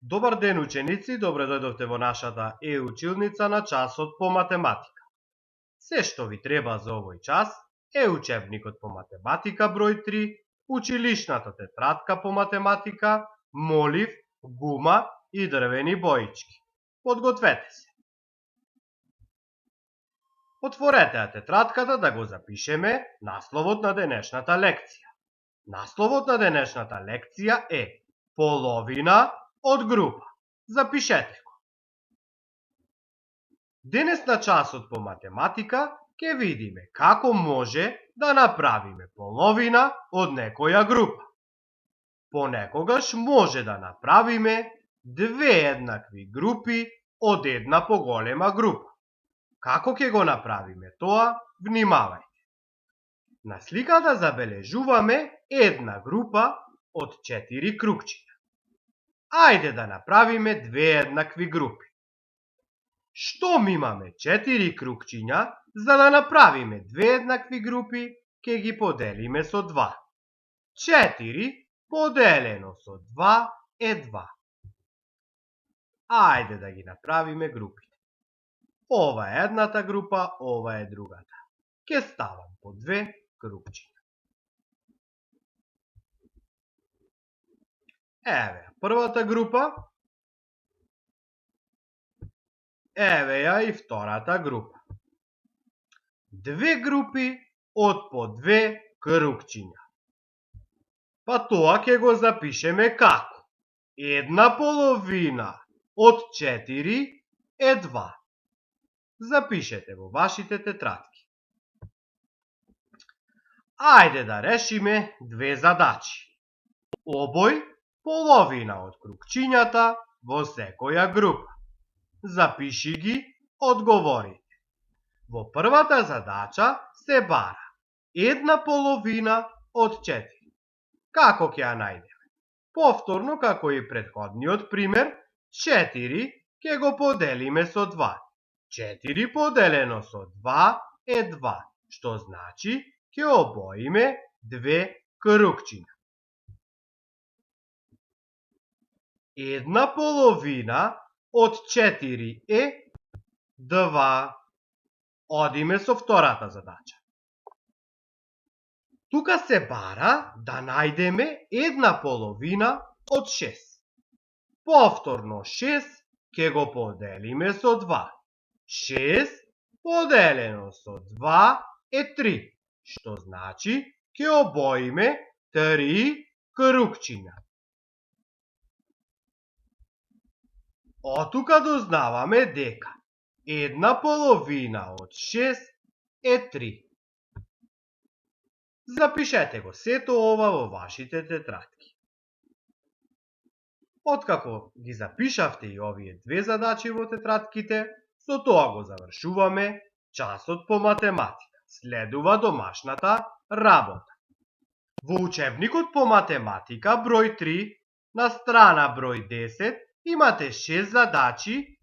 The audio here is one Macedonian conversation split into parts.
Добар ден, ученици, добре дојдовте во нашата училница на часот по математика. Се што ви треба за овој час е учебникот по математика број 3, училишната тетрадка по математика, молив, гума и дрвени боички. Подгответе се. Отворете ја тетрадката да го запишеме насловот на денешната лекција. Насловот на денешната лекција е половина од група. Запишете го. Денес на часот по математика ќе видиме како може да направиме половина од некоја група. Понекогаш може да направиме две еднакви групи од една поголема група. Како ќе го направиме тоа? Внимавајте. На сликата забележуваме една група од 4 кругчиња. Ајде да направиме две еднакви групи. Штом имаме 4 кругчиња, за да направиме две еднакви групи, ќе ги поделиме со 2. 4 поделено со 2 е 2. Ајде да ги направиме групите. Ова е едната група, ова е другата. Ќе ставам по 2 кругчиња. Еве ја првата група. Еве ја и втората група. Две групи од по 2 кругчиња. Па тоа ќе го запишеме како? Една половина од 4 е 2. Запишете во вашите тетрадки. Ајде да решиме две задачи. Обој половина од кругчињата во секоја група. Запиши ги, одговорите. Во првата задача се бара една половина од 4. Како ќе ја најдеме? Повторно, како и претходниот пример, 4 ќе го поделиме со 2. 4 поделено со 2 е 2, што значи ќе обоиме две кругчиња. Една половина од 4 е 2. Одиме со втората задача. Тука се бара да најдеме една половина од 6. Повторно 6 ќе го поделиме со 2. 6 поделено со 2 е 3, што значи ќе обоиме 3 кругчиња. Отука дознаваме дека една половина од 6 е 3. Запишете го сето ова во вашите тетрадки. Откако ги запишавте и овие две задачи во тетрадките, со тоа го завршуваме часот по математика. Следува домашната работа. Во учебникот по математика број 3 на страна број 10 имате 6 задачи,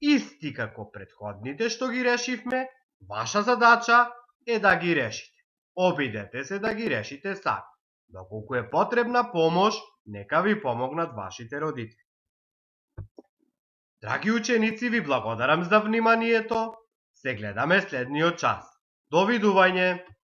исти како претходните што ги решивме. Ваша задача е да ги решите. Обидете се да ги решите сами. Доколку е потребна помош, нека ви помогнат вашите родители. Драги ученици, ви благодарам за вниманието. Се гледаме следниот час. Довидување!